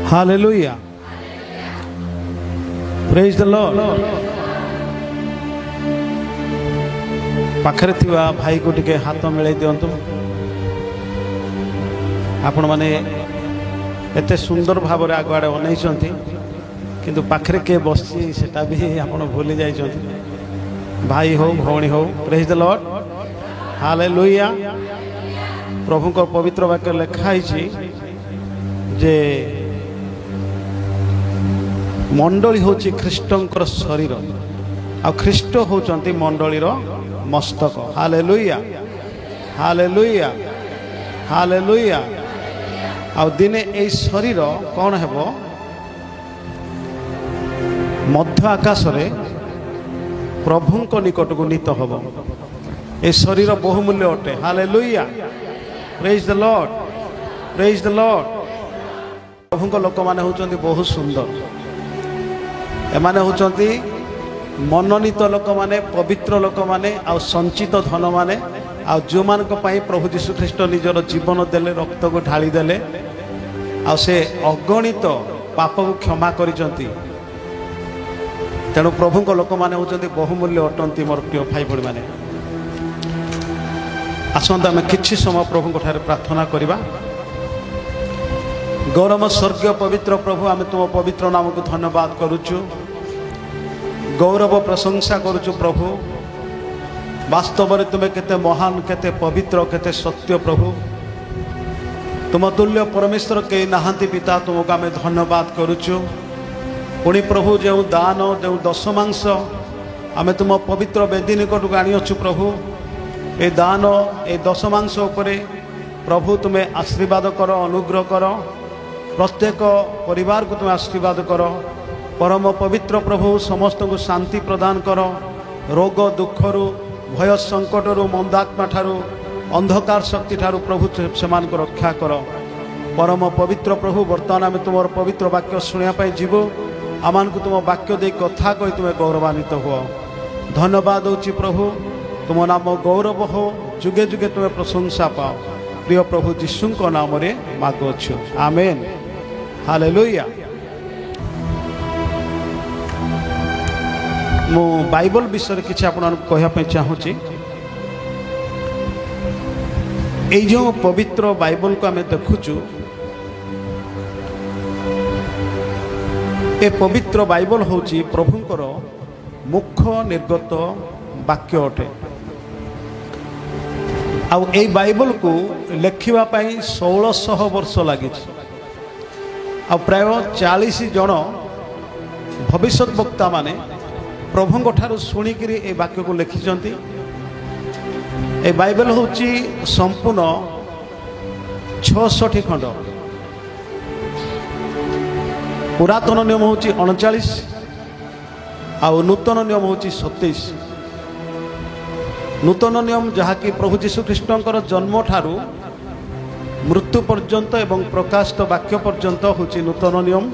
Hallelujah praise the Lord. पाखरे थिवा भाई को टिके हाथ मिलाई दियंतु। आपण माने एते सुंदर भाव रे आगुआड़े अनैछंती किंतु पाखरे के बसची सेटा भी आपण भूली जाइछंती। भाई हो भौणी हो प्रेज द लॉर्ड हालेलुया। प्रभु को पवित्र वाक्य लिखाई जे मंडली हूँ ख्रीष्टर शरीर आ ख्रीष्ट होचंती मंडलीर मस्तक। Hallelujah hallelujah hallelujah. आ दिने ए शरीर कौन है मध्य आकाश रे प्रभु को निकट को नीत हम। ए शरीर बहुमूल्य अटे। Hallelujah praise the lord praise the lord. प्रभु को लोक माने होचंती बहुत सुंदर। एमाने होचंती मनोनीत लोक माने पवित्र लोक माने आ संचित धन माने आ जो मान को पाई प्रभु यीशु ख्रीष्ट निजर जीवन देले रक्त को ढाली देले आ से अगणित पाप को क्षमा करिसंती। तेणु प्रभु को लोक माने होचंती बहुमूल्य अटंती। मोर प्रिय भाई भणी माने आसंता आम किछि समय प्रभु को ठारे प्रार्थना करिबा। गौरव स्वर्गीय पवित्र प्रभु आम तुम पवित्र नाम को धन्यवाद करुचु गौरव प्रशंसा करुचु। प्रभु वास्तव में तुम्हें केते महान केते पवित्र केते सत्य प्रभु। तुम तुल्य परमेश्वर के नहांती पिता तुमको आम धन्यवाद करुचु। पुणी प्रभु जो दान जो दशमांश आम तुम पवित्र वेदी निकट को आनीचु प्रभु। ए दान ए दशमांश उपरे प्रभु तुम्हें आशीर्वाद कर अनुग्रह कर। प्रत्येक परिवार को तुम आशीर्वाद कर। परम पवित्र प्रभु समस्त को शांति प्रदान कर। रोग दुखरु भय संकटरु मंदात्मा ठारू अंधकार शक्ति ठारू प्रभु से रक्षा कर। परम पवित्र प्रभु बर्तमान आम तुम पवित्र वाक्य शुणापी जीवु। आमान को तुम वाक्य दे कथा कही तुम्हें गौरवान्वित हुआ। धन्यवाद होची प्रभु तुम नाम गौरव हो जुगे जुगे तुम्हें प्रशंसा पाओ। प्रिय प्रभु यीशु को नाम रे मागुछु आमेन हालेलुया। मु बाइबल विषय किसी आपन कहवाई चाहूँगी। ये जो पवित्र बाइबल को आम देखुचु ए पवित्र बाइबल होची प्रभुंकर मुख्य निर्गत वाक्य अटे। आउ ए बाइबल को लेखिबा पाई 1600 वर्ष लगी। आ प्राय 40 जन भविष्यत वक्ता माने प्रभु ठारू शुणिकी ए वाक्य को लिखिंट। ए बाइबल होची संपूर्ण 66 खंड। पुरातन नियम होची 39 आउ नूतन नियम होची 27। नूतन नियम जहाँकि प्रभु यीशु ख्रीष्टर जन्म ठारू मृत्यु पर्यंत एवं प्रकाशित वाक्य पर्यंत होची नूतन नियम।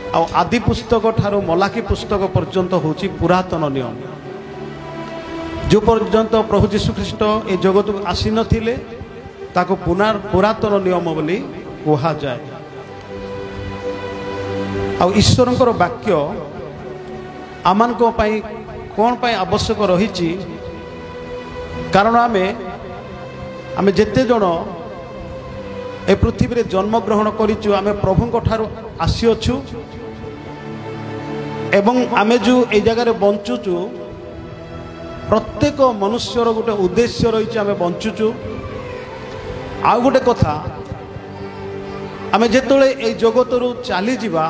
आ आदि पुस्तक ठारू मलाकी पुस्तक पर्यंत होची पुरातन नियम। जो पर्यंत प्रभु यीशु ख्रीष्ट ए जगत को आसी नथिले ताको पुरातन नियम बोली कहा जाए। आ ईश्वरंकर वाक्य आमान को पाई कौन पाई आवश्यक रही। कारण आमे जेते जन ए पृथ्वी रे जन्म ग्रहण करिचु आमे प्रभु ठारू आसीअछु एवं आमे जो ए जगह बंचुचु प्रत्येक मनुष्यर गोटे उद्देश्य रही आमे बंचुचु। आउ गोटे कथा आमे जेतोले ए जगतरु चली जिबा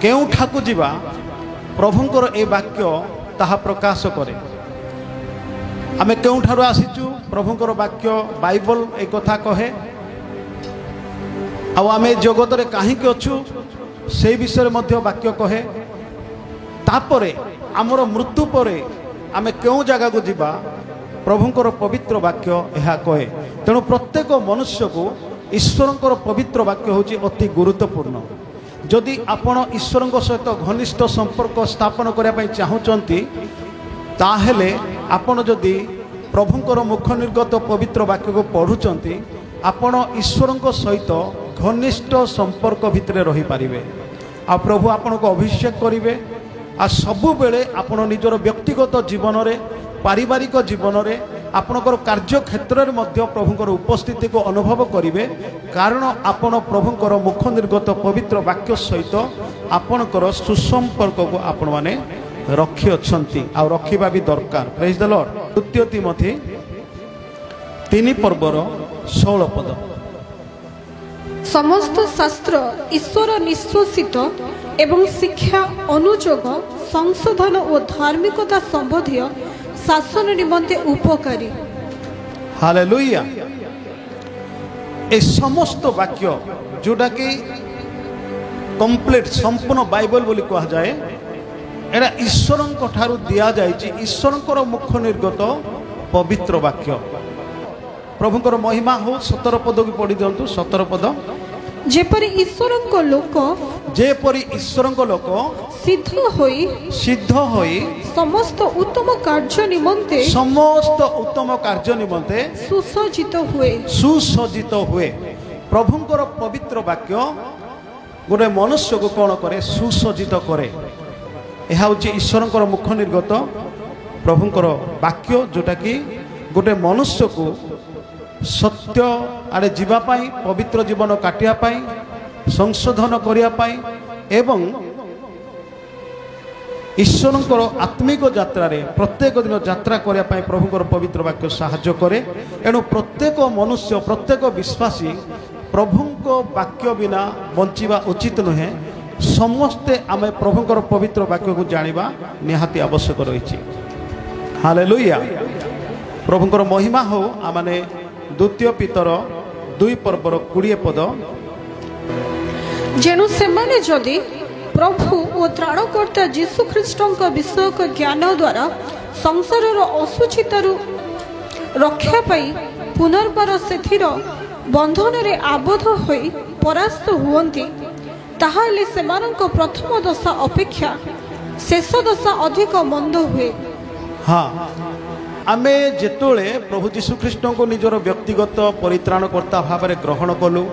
केउठाकु जिबा प्रभुंकर ए वाक्य ताहा प्रकाश करे। आमे केउठारु आसीचु प्रभुंकर वाक्य बाइबल ए कथा कहे। आउ आमे जगत रे काहे के अछु से विषय मध्य वाक्य कहे। तापरे आमर मृत्यु परे आमे केउ जगह को जिबा प्रभुंकर पवित्र वाक्य यह कहे। तेणु प्रत्येक मनुष्य को ईश्वरंकर पवित्र वाक्य होची अति गुरुत्वपूर्ण। जदि आपण ईश्वर सहित घनिष्ठ संपर्क स्थापन करने चाहूँगी ताहेले आपण जदि प्रभुंकर मुख निर्गत पवित्र वाक्य को पढ़ुंट आपण ईश्वर सहित घनिष्ठ संपर्क भितर रही पारिबे आ प्रभु आपन को अभिषेक करिवे आ सबु बेले आपण निजर व्यक्तिगत जीवन रे पारिवारिक जीवन रे आपणकर कार्य क्षेत्र में मध्य प्रभुंकर उपस्थिति को अनुभव करिवे कारण आपण प्रभुंकर मुख निर्गत पवित्र वाक्य सहित आपणकर सुसंपर्क को आपण माने रखी अछंती आ रखिबा भी दरकार। Praise the Lord. द्वितीय तिमोथी 3:16 पद। समस्त शास्त्र ईश्वर निश्रोषित एवं शिक्षा अनुयोग संशोधन और धार्मिकता संबंधी शासन निमंते उपकारी। हालेलुया। ए समस्त वाक्य जोटा कि कंप्लीट संपूर्ण बाइबल बोली कहा जाए एरा ईश्वर ठारू दिया जायछि ईश्वर मुख निर्गत पवित्र वाक्य। प्रभुंकर महिमा हो 17 पद की पढ़ी दिंतु। 17 पद। जेपरि ईश्वर लोक सिद्ध होई समस्त उत्तम कार्य निमंते सुसज्जित हुए। प्रभुंकर पवित्र वाक्य गोटे मनुष्य को कौन करे सुसज्जित करे। यह हूँ ईश्वर मुख निर्गत प्रभुंकर वाक्य जोटा कि गोटे मनुष्य को सत्य आड़े जीवापाई पवित्र जीवन काटियापाई संशोधन करियापाई एवं ईश्वर आत्मिक यात्रा रे प्रत्येक दिन यात्रा करियापाई प्रभुंकर पवित्र वाक्य साहाय्य करे। एणु प्रत्येक मनुष्य प्रत्येक विश्वासी प्रभुंक वाक्य बिना बंचिबा उचित नुहे। समस्ते आमे प्रभुंकर पवित्र वाक्य को जानिबा निहाती आवश्यक रही। हालेलुया। प्रभुंकर महिमा हो। आमाने द्वितीय पीतर 2:20 पद। जेनु सेमाने जदि प्रभु और त्राणकर्ता यीशु ख्रीष्टଙ୍କ विषयक ज्ञान द्वारा संसारर असुचितारु रक्षा पाई पुनर्बार सेथिर बंधन रे आबद्ध होई परास्त हुअंती ताहाले सेमानଙ୍କ प्रथम दशा अपेक्षा शेष दशा अधिक मंद हुए। हाँ, आमे जेतोले प्रभु यीशु ख्रीष्ट को निजर व्यक्तिगत परित्राणकर्ता भाव में ग्रहण कलु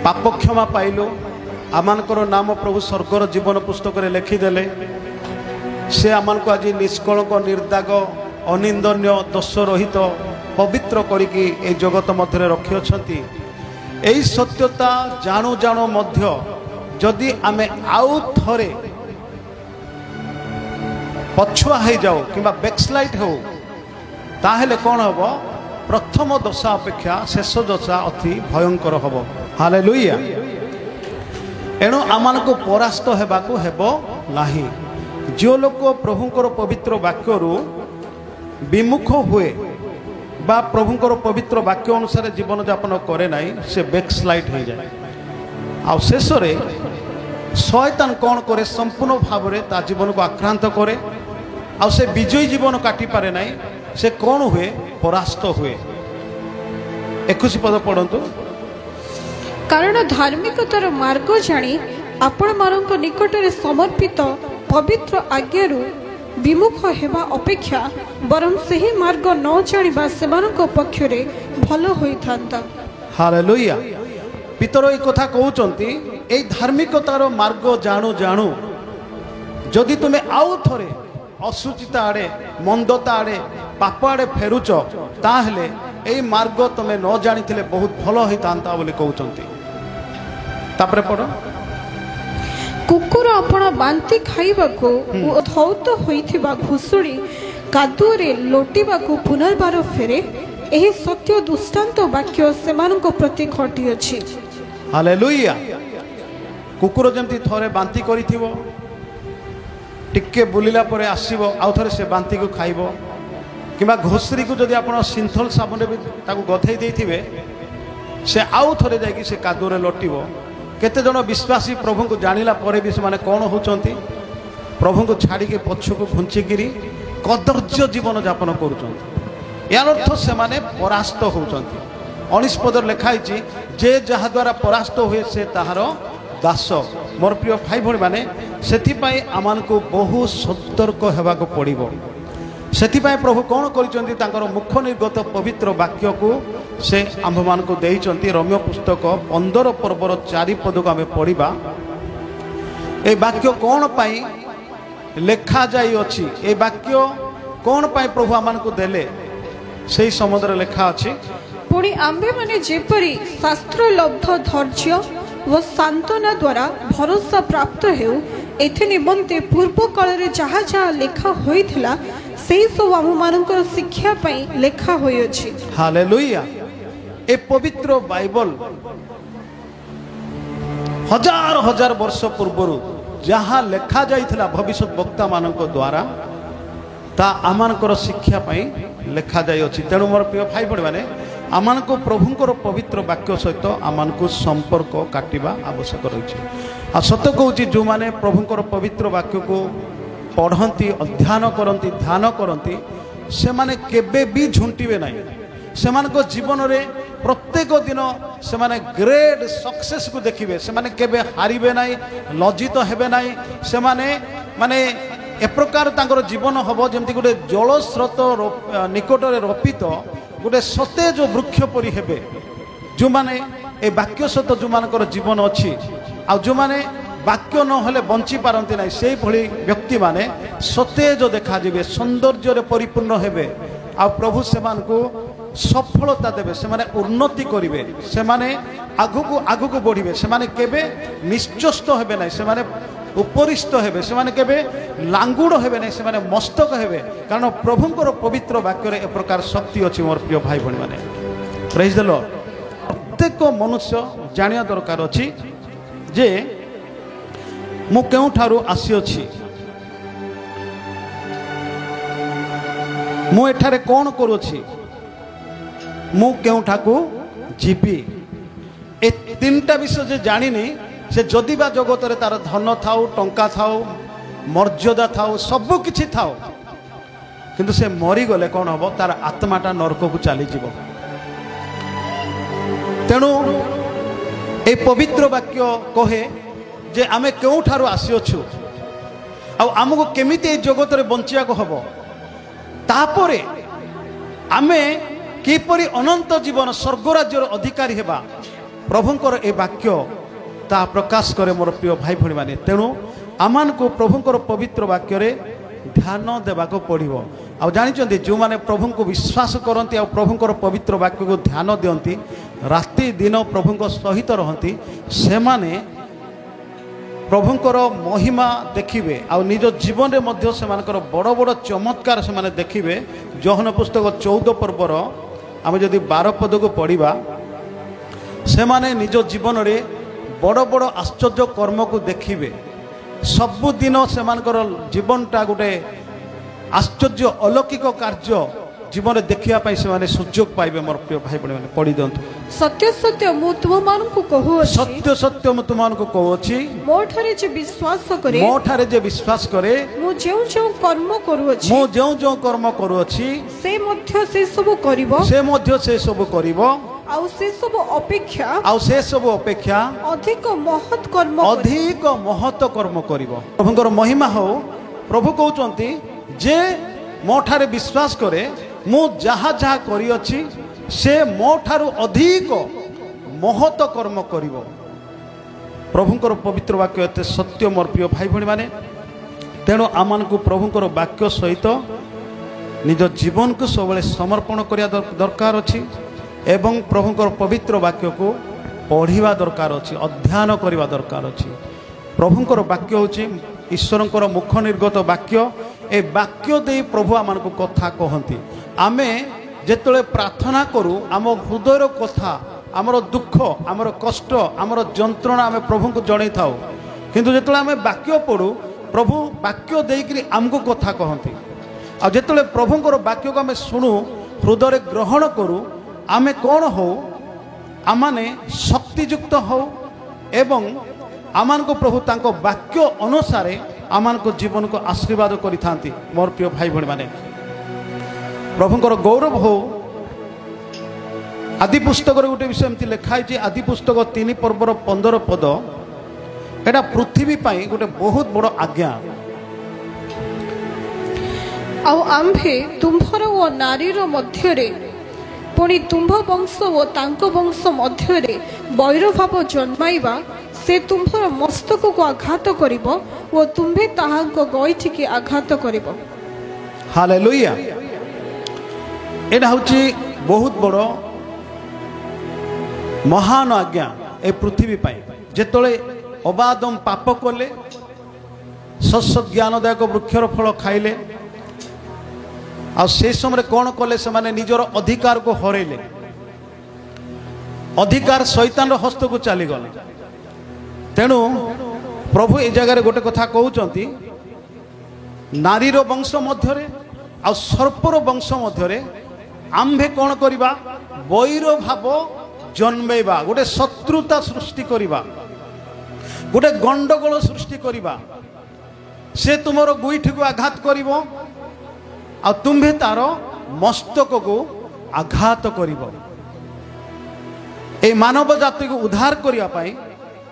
पाप क्षमा पाइलु आमानकर नाम प्रभु स्वर्गर जीवन पुस्तक में लिखिदेले से आमान को आज निष्कलंक निर्दाग अनिंदन्य दोष रहित पवित्र करिकी ए जगत मध्य रखी अछंती। एही सत्यता जाणु जाणु मध्य जदि आमे आउ थरे पछुआ हो जाओ कि बैकस्लाइड हो ताहले कौन हम प्रथम दशा अपेक्षा शेष दशा अति भयंकर हम। हालेलुया। एणु आमान को परास्त हेबाकू हेबो नाही। जो लोक प्रभुंकर पवित्र वाक्यरू विमुख हुए बा प्रभुंकर पवित्र वाक्य अनुसार जीवन यापन करे नाही से बैकस्लाइड हो जाए। आ शेष रे शैतान कौन करे संपूर्ण भाव में ता जीवन को आक्रांत करे आ से विजयी जीवन काटी पारे नाही से कौन हुए परास्त हुए। 21 पद पढ़ंतु। कारण धार्मिकतार मार्ग जानी आपण मानक निकट रे समर्पित पवित्र आज्ञारू विमुख हेबा अपेक्षा बरम सही मार्ग न जानिबा सेमानक पक्षरे भलो होइथांता। हालेलुया। पितर ए कथा कहउचंती ए धार्मिकतार मार्ग जाणु जाणु जदि तुमे आउ थरे असुचिता आड़े मंदता आड़े पाप आड़े फेरुच ताहले ए मार्ग तुमे न जानिथिले बहुत भलो होइतांता बोली कहउचंती। तापरे पढ़। कुकुर आपण बांती खाइबाकू धौत होइथिबा घुसुड़ी कादुरे लोटिबाकू पुनर्बार फेरे एही सत्य दुष्टांत वाक्य सेमानक प्रति घटी अछि। हालेलुया। कुकुर जमती थरे बांती करिथिबो टिके बुलिला परे आसीबो आउ थरे से बांती को खाइबो किबा घोसरी को जदि आपण सिंथल साबुन भी ताकू गथेई देथिबे से आउ थरे जाई कि से कादुरे लोटिबो। केते जन विश्वासी प्रभु को जानिला परे भी से कौन होचंती प्रभु को छाड़ी के पछक घुंचिकी कदर्य जीवन यापन करुचंती। यार अर्थ से माने परास्त होचंती। 19 पद लिखाई जे जहा द्वारा परास्त हुए से ताहार दास। मोर प्रिय भाई भणी माने सेथिपाई आमान को बहु सतर्क हेबाको पड़िबो। सेथिपाई प्रभु कौन करिसंती तांकर मुख निर्गत पवित्र वाक्य को से आम मान को देइचंती रोमियो पुस्तक 15 पर्वर 4 पद को आम पढ़ा ए वाक्य कौन पाई लेखा जाई अछि ए वाक्य कौन पाई प्रभु आम को देले से समुद्र लेखा अछि पुणी आम्भे माने जेपरी शास्त्र लब्ध धैर्य व सांत्वना द्वारा भरोसा प्राप्त हेउ एथि निमंते पूर्व काल रे जहा जहा लेखा होइथिला सेही सब आम मानकर शिक्षा पई लेखा होई अछि। हालेलुया। ए पवित्र बाइबल हजार हजार वर्ष पूर्व जहाँ लेखा जाइथिला भविष्य वक्ता मानक द्वारा ता आमानकर शिक्षा पई लेखा जाय अछि। तेणु मोर प्रिय भाई भणी माने आमानको प्रभुंकर पवित्र वाक्य सहित आमानको संपर्क काटिबा आवश्यक रहिछि। आ सत्य कहूछि जो माने प्रभुंकर पवित्र वाक्य को पढ़ंती अध्ययन करंती ध्यान करंती से माने केबे भी झुंटिबे नाही। सेमानको जीवन रे प्रत्येक दिन से माने ग्रेट सक्सेस को देखिबे से माने केबे हारिबे नाही लज्जित हेबे नाही से माने ए प्रकार तांकर जीवन हबो जेमति गोटे जल स्रोत निकट रे रोपित गोटे सतेज वृक्ष परि हेबे जो माने ए वाक्य सहित जो मानकर जीवन अछि आ जो माने वाक्य न हेले बंची पारंती नाही सेही भली व्यक्ति माने सतेज देखा जिवे सौंदर्य रे परिपूर्ण हेबे आ प्रभु सेमानकु सफलता देवे से माने उन्नति करिवे से माने आगुकु आगुकु बढ़िवे से माने केबे निश्चस्त हेबे नाही से माने उपरिष्ट हेबे से माने केबे लांगुड़ हेबे नाही से माने मस्तक हेबे कारण प्रभुंकर पवित्र वाक्य रे ए प्रकार शक्ति अछि। मोर प्रिय भाई भणी माने प्रेज द लॉर्ड। प्रत्येक मनुष्य जानिया दरकार अछि जे मु केउ ठारू आसी अछि मु एठारे कोन करू अछि मु केउठाकू जीवी ए तीनटा विषय जे जानिनी से जदि बा जगत रे तार धन थाउ टंका थाउ मर्यादा थाउ सब किछि थाउ किंतु से मरी गले कौन हम तार आत्माटा नरक को चली जीव। तेणु ए पवित्र वाक्य कहे जे आमे केउठारू आसीअछु आ आमको केमिति ए जगत रे बंचिया को हबो तापरे आमे किपरि अनंत जीवन स्वर्ग राज्यर अधिकारी हेबा प्रभुंकर ए वाक्य ता प्रकाश करे। मोर प्रिय भाई भणी माने तेणु आमान को प्रभुंकर पवित्र वाक्य रे ध्यान देवा को पड़िबो। आ जानिचंती जो माने प्रभु को विश्वास करंती आ प्रभुंकर पवित्र वाक्य को ध्यान दियंती राति दिन प्रभुंक सहित रहंती से माने प्रभुंकर महिमा देखिबे आ निज जीवन रे मध्य से मानकर बड़ बड़ चमत्कार से माने देखिबे। यूहन्ना पुस्तक 14 पर्वर आम जदि 12 पद को पढ़ा से माने निज जीवन रे बड़ बड़ आश्चर्य कर्म को देखिबे। सबुदिन से मानकर जीवनटा गोटे आश्चर्य अलौकिक कार्य जीवन देखिया पाई से माने सुयोग पाइबे। मोर प्रिय भाई बहन माने पढ़ी दियंतु। सत्य सत्य मु तुम मानकु कहू अछि सत्य सत्य मु तुम मानकु कहू अछि मो ठारे जे विश्वास करे मु जेउ जेउ कर्म करू अछि से मध्य से सब करिवो आउ से सब अपेक्षा अधिक महत कर्म करिवो। प्रभुଙ୍କର महिमा हो। प्रभु कहउचंती जे मो ठारे विश्वास करे मु जहा जहा करी अछि से मो ठारू अधिक महत कर्म करिवो। प्रभुଙ୍କର पवित्र वाक्य एते सत्य। मोर प्रिय भाई भणी माने तेणु आमान को प्रभुଙ୍କର वाक्य सहित निज जीवन को सब समर्पण करिया दरकार अछि एवं प्रभुଙ୍କର पवित्र वाक्य को पढ़िवा दरकार अछि अध्ययन करिवा दरकार अछि। प्रभुଙ୍କର वाक्य होछि ईश्वरଙ୍କର मुख निर्गत वाक्य। ए वाक्य दे प्रभु आमान को कथा कहंती आमे जेतले प्रार्थना करू आम हृदयर कथा आमर दुख आमर कष्ट आमर जंत्रणा आमे प्रभु को जणै थाउ किंतु जेतले आमे वाक्य पढ़ू प्रभु वाक्य देकरी आमको कथा कहंती आ जेतले प्रभुଙ୍କର वाक्य को आमे सुनु हृदय ग्रहण करू आमे कौन हो आमाने शक्तियुक्त हो एवं आमान को प्रभु तांको वाक्य अनुसार आमान को जीवन को आशीर्वाद करि थांती। मोर प्रिय भाई भणी माने प्रभुଙ୍କର गौरव हो। आदि पुस्तक गोटे विषय एमती लिखाई आदि पुस्तक 3 पर्वर 15 पद एटा पृथ्वी पाई गोटे बहुत बड़ आज्ञा आउ आम्भे तुम्भर ओ नारीर मध्य रे पुणी तुम्भ वंश ओ तांको वंश मध्य वैरभाव जन्माइबा से तुम्भर मस्तक को आघात करिब ओ तुम्भे ताहांको गइठी की आघात करिब। हालेलुया। एटा होची बहुत बड़ महान आज्ञा ए पृथ्वी पाई। जेतले अबादम पाप कले सत ज्ञानदायक वृक्षर फल खाइले आ से समय कौन कले से माने निजर अधिकार को हरैले, अधिकार शैतान हस्त को चली गले। तेणु प्रभु ए जगह गोटे कथा कहउचंती नारीर वंश मध्य आ सर्पर वंश मध्य आम्भे कौन करिबा वैर भाव जन्मेबा, गोटे शत्रुता सृष्टि करिबा, गोटे गंडगोल सृष्टि करिबा। से तुमर गुइठी को आघात करिबो आ तुम्भे तार मस्तक को आघात करिबो। ए मानव जाति को उद्धार करिया पाई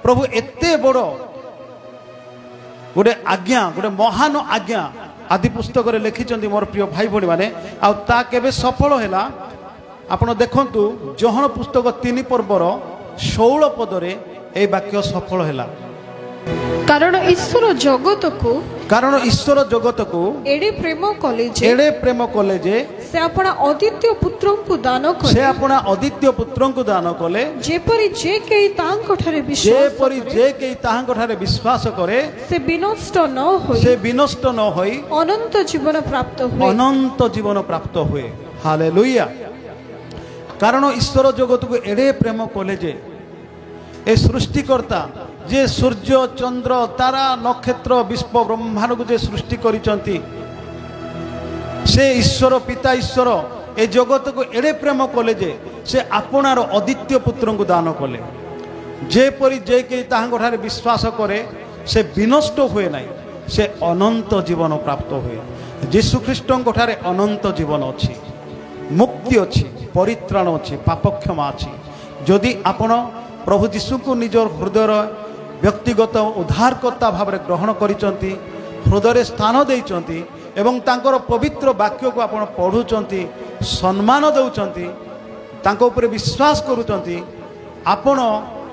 प्रभु एते बड़ गोटे आज्ञा, गोटे महान आज्ञा आदि पुस्तक रे लिखिचंती मोर प्रिय भाई भणी माने। आ ता केबे सफल हैला आपण देखंतु जोहन पुस्तक 3 पर्वर 16 पदरे ए वाक्य सफल हैला। कारण ईश्वर जगत को एडे प्रेम कले जे से अपना अद्वितीय पुत्र को दान कले जेपरि जे केई तांको ठारे विश्वास करे से विनष्ट न होई अनंत जीवन प्राप्त हुए। हालेलुया। कारण ईश्वर जगत को एडे प्रेम कले जे ए सृष्टिकर्ता जे सूर्य चंद्र तारा नक्षत्र विश्व ब्रह्मांड को जे सृष्टि करिसंती से ईश्वर पिता ईश्वर ए जगत को एडे प्रेम कले जे से आपनार अद्वितीय पुत्र को दान कले जेपरि जे के ताहां ठारे विश्वास करे से विनष्ट हुए नहीं, से अनंत जीवन प्राप्त हुए। यीशु ख्रीष्टन ठारे अनंत जीवन अच्छी, मुक्ति अच्छी, परित्राण अच्छी, पाप क्षमा अच्छी। जदि आपण प्रभु यीशु को निजर हृदय व्यक्तिगत उद्धारकर्ता भाव में ग्रहण करिसंती, हृदय स्थान देइसंती एवं तांकर पवित्र वाक्य को आपण पढ़ुचंती, सम्मान दउचंती, तांको ऊपर विश्वास करूचंती, आपण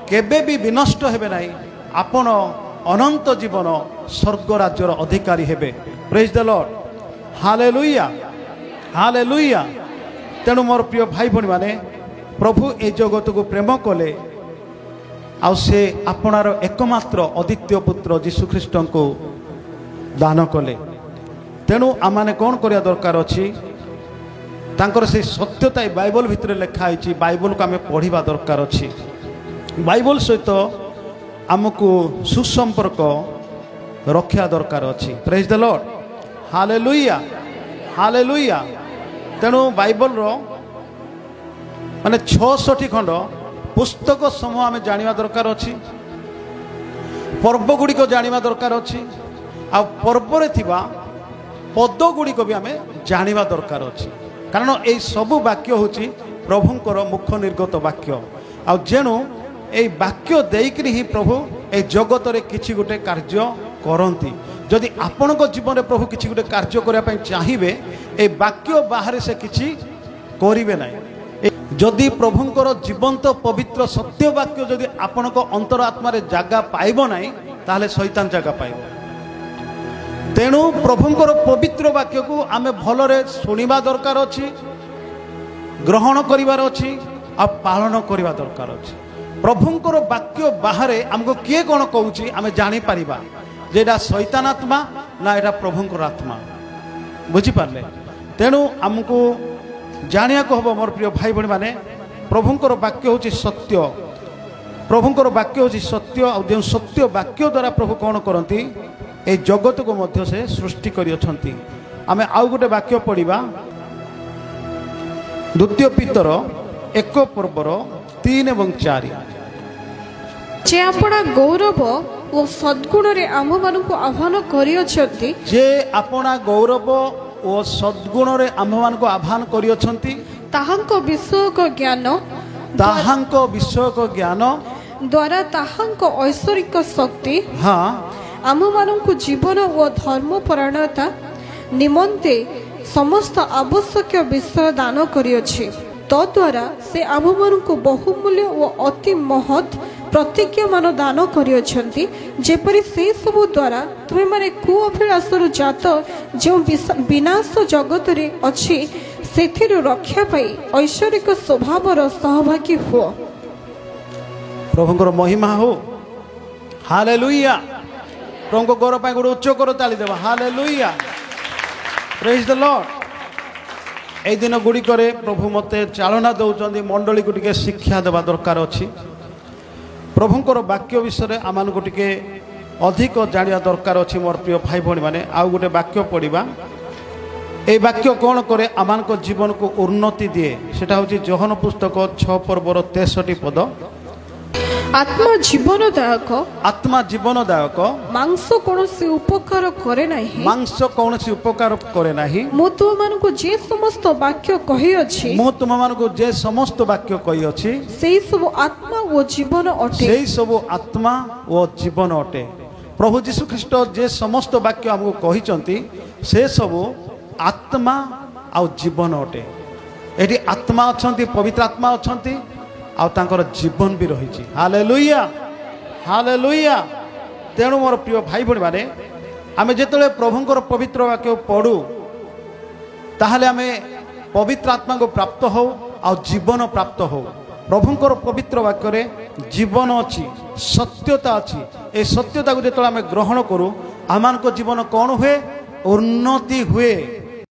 केबे भी विनष्ट हेबे नाही, आपण अनंत जीवन स्वर्ग राज्यर अधिकारी हेबे। Praise the Lord. Hallelujah, hallelujah. तेणु मोर प्रिय भाई भणी माने प्रभु ए जगत को प्रेम कले आ से आपणार एकमात्र अद्वितीय पुत्र यीशु ख्रीष्ट को दान कले। तेणु आमाने कौन करिया दरकार अछि तांकर से सत्यता बाइबल भितर लिखा है। बाइबल को आम पढ़ा दरकार अछि। बाइबल सहित आमको सुसंपर्क रखा दरकार अछि। Praise the Lord. Hallelujah, hallelujah. तेणु बाइबल रो माने 66 खंड पुस्तक समूह आम जानिबा दरकार अछि, पर्व गुड़िक जानिबा दरकार अछि, आ पर्व रे थिबा पद गुड़िक भी आम जानिबा दरकार अछि। कारण ए सबु वाक्य होछि प्रभुंकर मुख निर्गत वाक्य। आ जेणु ए वाक्य देइकरी ही प्रभु ए जगत रे किछि गोटे कार्य करंती। जदि आपणक जीवन में प्रभु किछि गोटे कार्य करिया पई चाहिबे ए वाक्य बाहर से किछि करिवे नाही। जदि प्रभुंकर जीवंत पवित्र सत्य वाक्य जदि आपणक अंतरात्मा रे जागा पाइब नाही ताहले शैतान जागा पाइब। तेणु प्रभुंकर पवित्र वाक्य को आमे भलरे सुनिबा दरकार अछि, ग्रहण करिवार अछि, आ पालन करिबा दरकार अछि। प्रभुंकर वाक्य बाहर हमको किए कौन कहूँ आमे जानी पारिबा जे एटा शैतान आत्मा ना एटा प्रभुंकर आत्मा। बुझिपारे। तेणु आमको जानिया को हबो मोर प्रिय भाई भणी माने प्रभुंकर वाक्य होची सत्य। प्रभुंकर वाक्य होची सत्य। आ जे सत्य वाक्य द्वारा प्रभु कौन करती ए जगत को मध्य से सृष्टि करि अछंती। आमे आउ गोटे वाक्य पढ़िबा द्वितीय पीतर 1 पर्वर 3 और 4। जे अपना गौरव और सद्गुण रे आम मानकु आह्वान करियछंती, जे अपना गौरव और सद्गुण रे आम मानकु आह्वान करियछंती, ताहांको विषयक ज्ञान द्वारा ताहांको ऐश्वरिक शक्ति हाँ आम मानकु जीवन और धर्म परायणता निमंते समस्त आवश्यक विषय दान करियछि। तद्वारा से आमମାନଙ୍କୁ बहुमूल्य ଓ ଅତି ମହତ୍ ପ୍ରତିଜ୍ଞାମାନ ଦାନ କରିଅଛନ୍ତି, ଯେପରି ସେ ସବୁ ଦ୍ୱାରା ତୁମେମାନେ କୁଅଭିଳାଷରୁ ଜାତ ଯେଉଁ ବିନାଶ ଜଗତରେ ଅଛି ସେଥିରୁ ରକ୍ଷା ପାଇ ଐଶ୍ୱରିକ ସ୍ୱଭାବର ସହଭାଗୀ ହୁଅ। ପ୍ରଭୁଙ୍କର ମହିମା ହଉ। ହାଲେଲୁୟା। ପ୍ରଭୁଙ୍କ ଗୌରବ ପାଇଁ ଗୋଟେ ଉଚ୍ଚ କର ତାଳି ଦେବା। ହାଲେଲୁୟା। ପ୍ରେଜ୍ ଦ ଲର୍ଡ। এই দিন ଗୁଡ଼ିକରେ ପ୍ରଭୁ ମୋତେ ଚାଳନା ଦେଉଛନ୍ତି, ମଣ୍ଡଳୀକୁ ଟିକେ ଶିକ୍ଷା ଦେବା ଦରକାର ଅଛି। ପ୍ରଭୁଙ୍କର ବାକ୍ୟ ବିଷୟରେ ଆମମାନଙ୍କୁ ଟିକେ ଅଧିକ ଜାଣିବା ଦରକାର ଅଛି। ମୋର ପ୍ରିୟ ଭାଇ ଭଉଣୀମାନେ, ଆଉ ଗୋଟେ ବାକ୍ୟ ପଢ଼ିବା। এই ବାକ୍ୟ କ'ଣ କରେ? ଆମମାନଙ୍କ ଜୀବନକୁ ଉନ୍ନତି ଦିଏ। ସେଟା ହେଉଛି ଯୋହନ ପୁସ୍ତକ 6 ପର୍ବର 63 ପଦ। आत्मा जीवनदायक, आत्मा जीवनदायक, मांस कौनसी उपकार करे नहीं, मांस कौनसी उपकार करे नहीं। मु तुमମାନଙ୍କୁ जे समस्त वाक्य कहि अछि, मु तुमମାନଙ୍କୁ जे समस्त वाक्य कहि अछि, सेही सब आत्मा ओ जीवन अटे, सेही सब आत्मा ओ जीवन अटे। प्रभु यीशु ख्रीष्ट जे समस्त वाक्य हमको कहिचंती से सब आत्मा आ जीवन अटे। एठी आत्मा अछंती, पवित्र आत्मा अछंती, आ तांकर जीवन भी रही। Hallelujah, hallelujah. तेणु मोर प्रिय भाई भणी माने, आमे जेतले प्रभुंकर पवित्र वाक्य पढ़ू ताहले आमे पवित्र आत्मा को प्राप्त हो आ जीवन प्राप्त हो। प्रभुंकर पवित्र वाक्य रे जीवन अछि, सत्यता अछि। ए सत्यता को जेतले आमे ग्रहण करू, आमान को जीवन कौन हुए? उन्नति हुए।